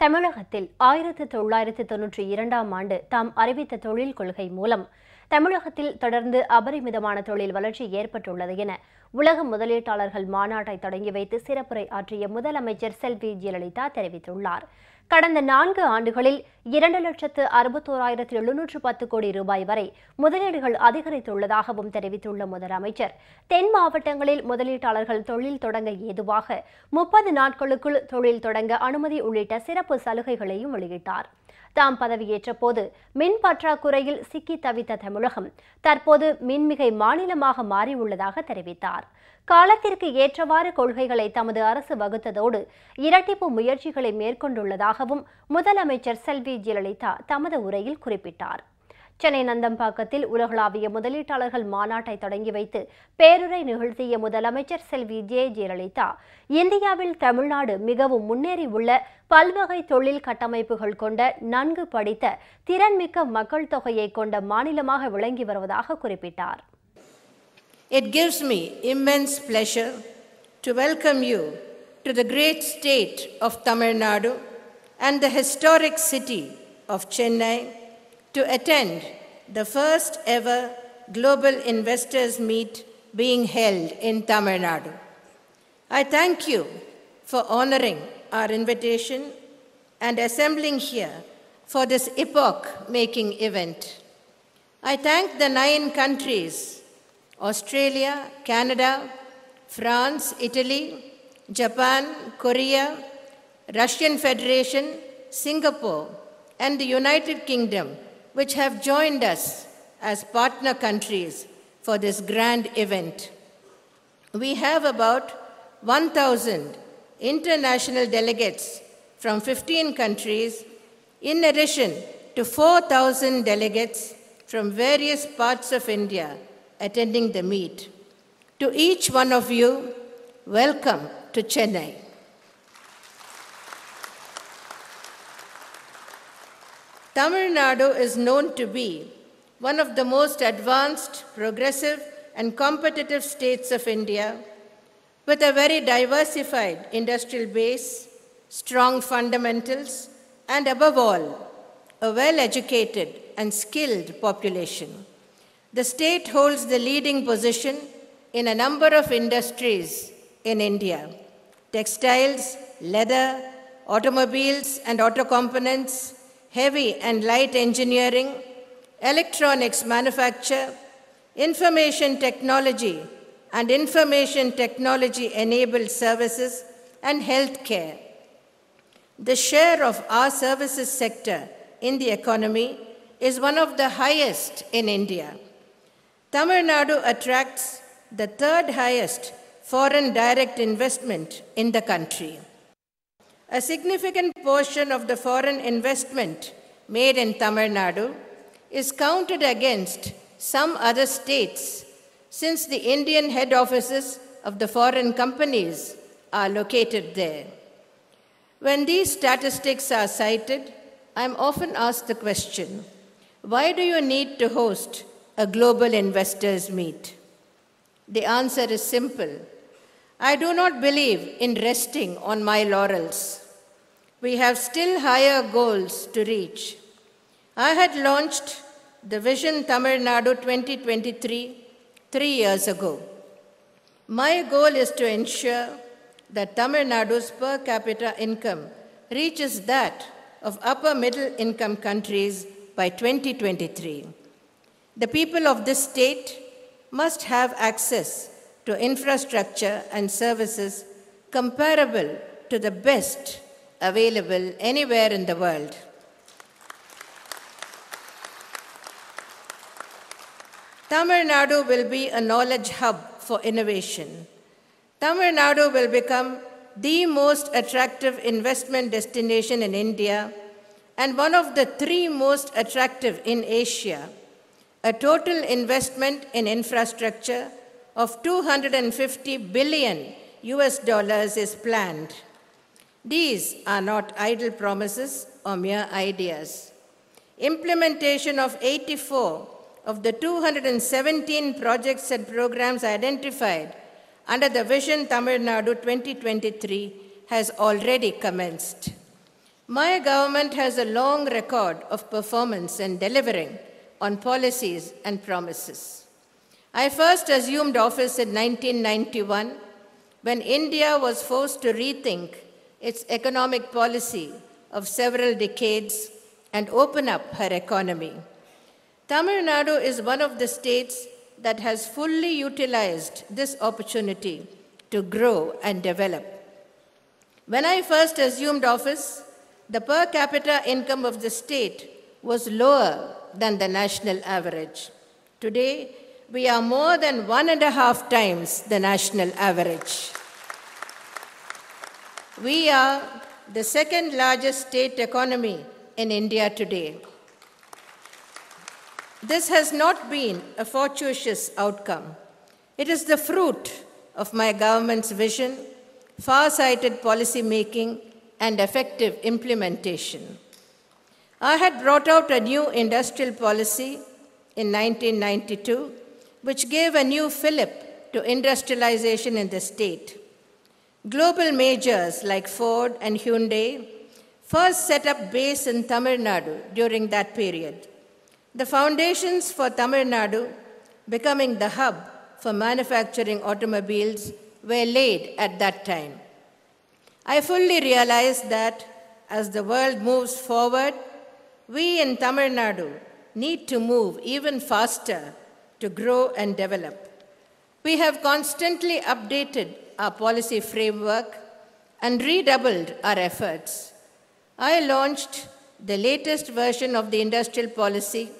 தமிழகத்தில் 1992ஆம் ஆண்டு தாம் அறிவித்த தொழில் கொள்கை மூலம் தமிழகத்தில் தொடர்ந்து அபரிமிதமான தொழில் வளர்ச்சி ஏற்பட்டுள்ளது என உலக முதலீட்டாளர்கள் மாநாட்டை தொடங்கி வைத்து சிறப்புரை ஆற்றிய முதலமைச்சர் செல்வி ஜெயலலிதா தெரிவித்துள்ளார். கடந்த 4 ஆண்டுகளில் 2,61,710 கோடி ரூபாய் வரை முதலீடுகள் அதிகரித்துள்ளதாகவும் தெரிவித்துள்ள முதலமைச்சர், தென் மாவட்டங்களில் முதலீட்டாளர்கள் தொழில் தொடங்க ஏதுவாக 30 நாட்களுக்குள் தொழில் தொடங்க அனுமதி உள்ளிட்ட சிறப்பு சலுகைகளையும் வெளியிட்டார். தாம் பதவியேற்ற போது மின் பற்றாக்குறையில் சிக்கி தவித்த தமிழகம் தற்போது மின்மிகை மாநிலமாக மாறியுள்ளதாக தெரிவித்தார். காலத்திற்கு ஏற்றவாறு கொள்கைகளை தமது அரசு வகுத்ததோடு இரட்டிப்பு முயற்சிகளை மேற்கொண்டுள்ளதாகவும் முதலமைச்சர் செல்வி ஜெயலலிதா தமது உரையில் குறிப்பிட்டார். சென்னை நந்தம்பாக்கத்தில் உலகளாவிய முதலீட்டாளர்கள் மாநாட்டை தொடங்கி வைத்து பேருரை நிகழ்த்திய முதலமைச்சர் செல்வி ஜெயலலிதா, இந்தியாவில் தமிழ்நாடு மிகவும் முன்னேறி உள்ள பல்வகை தொழில் கட்டமைப்புகள் கொண்ட நன்கு படித்த திறன்மிக்க மக்கள் தொகையை கொண்ட மாநிலமாக விளங்கி வருவதாக குறிப்பிட்டார். It gives me immense pleasure to welcome you to the great state of Tamil Nadu and the historic city of Chennai to attend the first ever Global Investors Meet being held in Tamil Nadu. I thank you for honoring our invitation and assembling here for this epoch-making event. I thank the 9 countries, Australia, Canada, France, Italy, Japan, Korea, Russian Federation, Singapore, and the United Kingdom, which have joined us as partner countries for this grand event. We have about 1,000 international delegates from 15 countries, in addition to 4,000 delegates from various parts of India attending the meet. To each one of you, welcome to Chennai. Tamil Nadu is known to be one of the most advanced, progressive, and competitive states of India, with a very diversified industrial base, strong fundamentals, and above all, a well-educated and skilled population. The state holds the leading position in a number of industries in India: textiles, leather, automobiles and auto components, heavy and light engineering, electronics manufacture, information technology and information technology-enabled services, and healthcare. The share of our services sector in the economy is one of the highest in India. Tamil Nadu attracts the 3rd highest foreign direct investment in the country. A significant portion of the foreign investment made in Tamil Nadu is counted against some other states, since the Indian head offices of the foreign companies are located there. When these statistics are cited, I am often asked the question, why do you need to host a global investors meet? The answer is simple. I do not believe in resting on my laurels. We have still higher goals to reach. I had launched the Vision Tamil Nadu 2023 3 years ago. My goal is to ensure that Tamil Nadu's per capita income reaches that of upper middle income countries by 2023. The people of this state must have access to infrastructure and services comparable to the best available anywhere in the world. Tamil Nadu will be a knowledge hub for innovation. Tamil Nadu will become the most attractive investment destination in India and one of the 3 most attractive in Asia. A total investment in infrastructure of $250 billion is planned. These are not idle promises or mere ideas. Implementation of 84 of the 217 projects and programs identified under the Vision Tamil Nadu 2023 has already commenced. My government has a long record of performance and delivering on policies and promises. I first assumed office in 1991 when India was forced to rethink its economic policy of several decades and open up her economy. Tamil Nadu is one of the states that has fully utilized this opportunity to grow and develop. When I first assumed office, the per capita income of the state was lower than the national average. Today, we are more than 1.5 times the national average. We are the second largest state economy in India today. This has not been a fortuitous outcome. It is the fruit of my government's vision, far-sighted policy making, and effective implementation. I had brought out a new industrial policy in 1992, which gave a new fillip to industrialization in the state. Global majors like Ford and Hyundai first set up base in Tamil Nadu during that period. The foundations for Tamil Nadu becoming the hub for manufacturing automobiles were laid at that time. I fully realize that as the world moves forward, we in Tamil Nadu need to move even faster to grow and develop. We have constantly updated our policy framework and redoubled our efforts. I launched the latest version of the industrial policy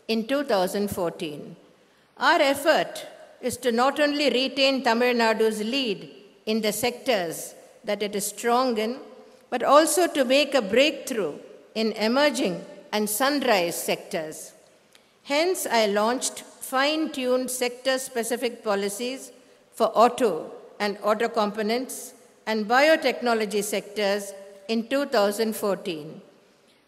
in 2014. Our effort is to not only retain Tamil Nadu's lead in the sectors that it is strong in, but also to make a breakthrough in emerging and sunrise sectors. Hence, I launched fine-tuned sector-specific policies for auto and auto components and biotechnology sectors in 2014.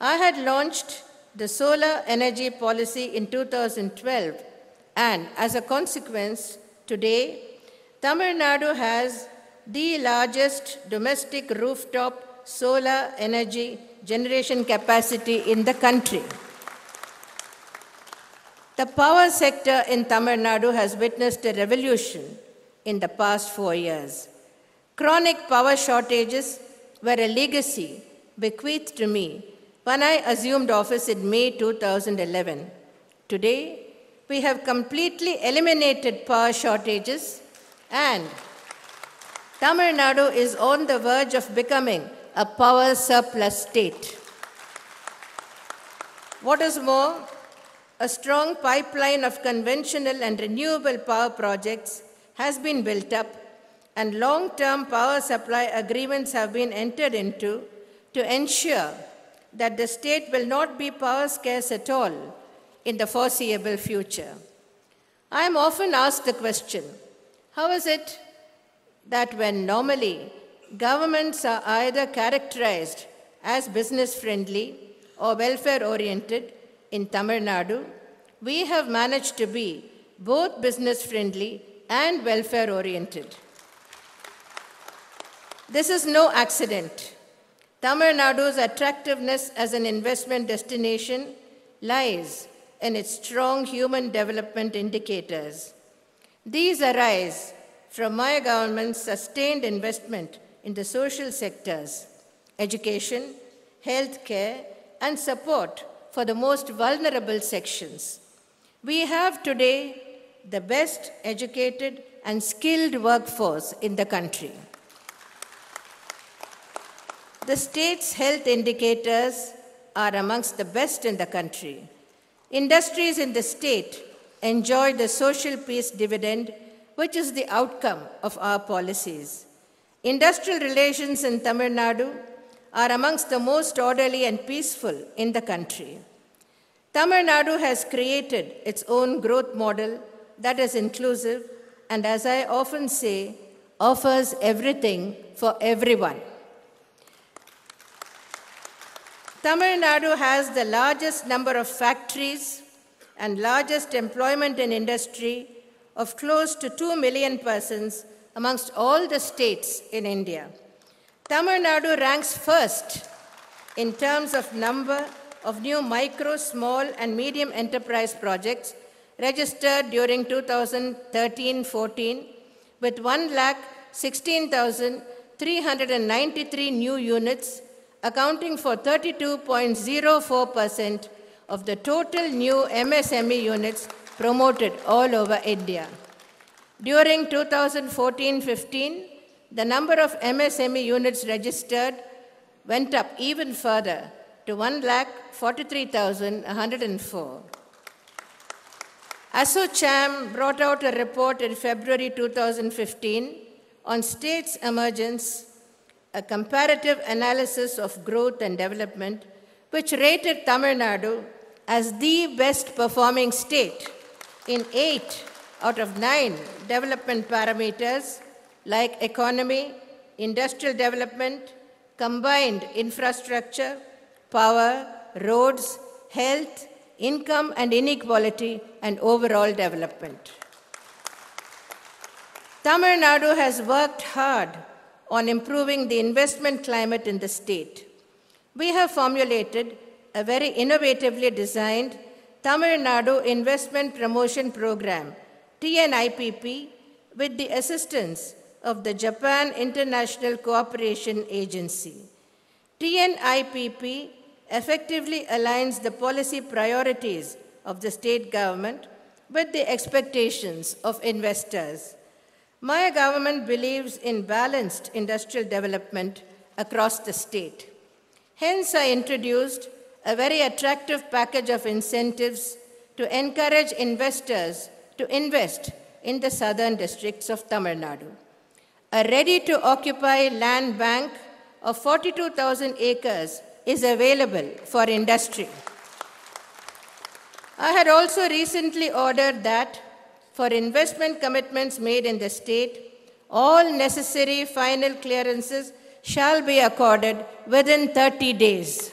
I had launched the solar energy policy in 2012, and as a consequence, today, Tamil Nadu has the largest domestic rooftop solar energy generation capacity in the country. The power sector in Tamil Nadu has witnessed a revolution in the past 4 years. Chronic power shortages were a legacy bequeathed to me when I assumed office in May 2011. Today, we have completely eliminated power shortages, and Tamil Nadu is on the verge of becoming a power surplus state. What is more, a strong pipeline of conventional and renewable power projects has been built up, and long-term power supply agreements have been entered into to ensure that the state will not be power scarce at all in the foreseeable future. I am often asked the question, how is it that when normally governments are either characterized as business-friendly or welfare-oriented in Tamil Nadu, we have managed to be both business-friendly and welfare-oriented. This is no accident. Tamil Nadu's attractiveness as an investment destination lies in its strong human development indicators. These arise from my government's sustained investment in the social sectors, education, healthcare, and support for the most vulnerable sections. We have today the best educated and skilled workforce in the country. The state's health indicators are amongst the best in the country. Industries in the state enjoy the social peace dividend, which is the outcome of our policies. Industrial relations in Tamil Nadu are amongst the most orderly and peaceful in the country. Tamil Nadu has created its own growth model that is inclusive and, as I often say, offers everything for everyone. Tamil Nadu has the largest number of factories and largest employment in industry of close to 2 million persons amongst all the states in India. Tamil Nadu ranks first in terms of number of new micro, small, and medium enterprise projects registered during 2013-14, with 1,16,393 new units, accounting for 32.04% of the total new MSME units promoted all over India. During 2014-15, the number of MSME units registered went up even further to 1,43,104. ASSOCHAM brought out a report in February 2015 on states' emergence, a comparative analysis of growth and development, which rated Tamil Nadu as the best performing state in 8 out of 9 development parameters like economy, industrial development, combined infrastructure, power, roads, health, income and inequality, and overall development. Tamil Nadu has worked hard on improving the investment climate in the state. We have formulated a very innovatively designed Tamil Nadu Investment Promotion Program, TNIPP, with the assistance of the Japan International Cooperation Agency. TNIPP effectively aligns the policy priorities of the state government with the expectations of investors. My government believes in balanced industrial development across the state. Hence, I introduced a very attractive package of incentives to encourage investors to invest in the southern districts of Tamil Nadu. A ready-to-occupy land bank of 42,000 acres is available for industry. I had also recently ordered that for investment commitments made in the state, all necessary final clearances shall be accorded within 30 days.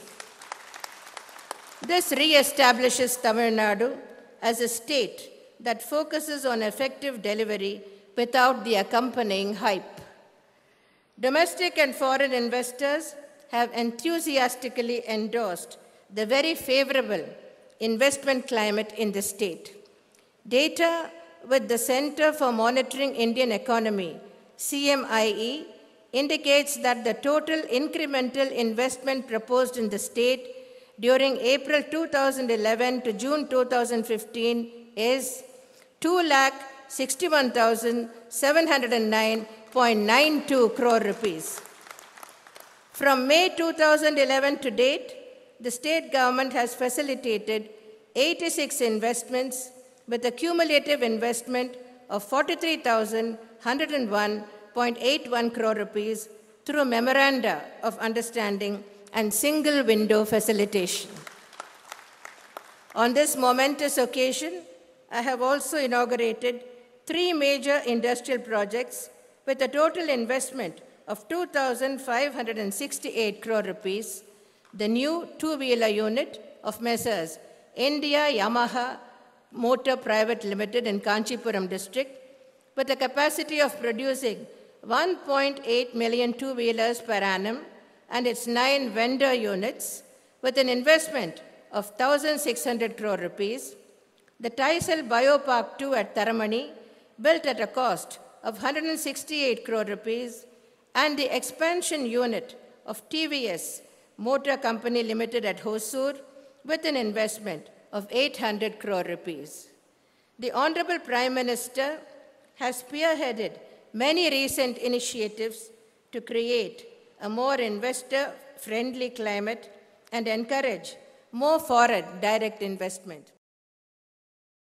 This re-establishes Tamil Nadu as a state that focuses on effective delivery without the accompanying hype. Domestic and foreign investors have enthusiastically endorsed the very favorable investment climate in the state. Data with the Center for Monitoring Indian Economy, CMIE, indicates that the total incremental investment proposed in the state during April 2011 to June 2015 is 2,61,709.92 crore rupees. From May 2011 to date, the state government has facilitated 86 investments with a cumulative investment of 43,101.81 crore rupees through memoranda of understanding and single window facilitation. On this momentous occasion, I have also inaugurated 3 major industrial projects with a total investment of 2,568 crore rupees, the new two-wheeler unit of Messrs. India Yamaha Motor Private Limited in Kanchipuram district, with a capacity of producing 1.8 million two-wheelers per annum and its 9 vendor units, with an investment of 1,600 crore rupees. The Taisal Biopark 2 at Taramani, built at a cost of 168 crore rupees, and the expansion unit of TVS Motor Company Limited at Hosur, with an investment of 800 crore rupees. The Honorable Prime Minister has spearheaded many recent initiatives to create a more investor-friendly climate and encourage more foreign direct investment.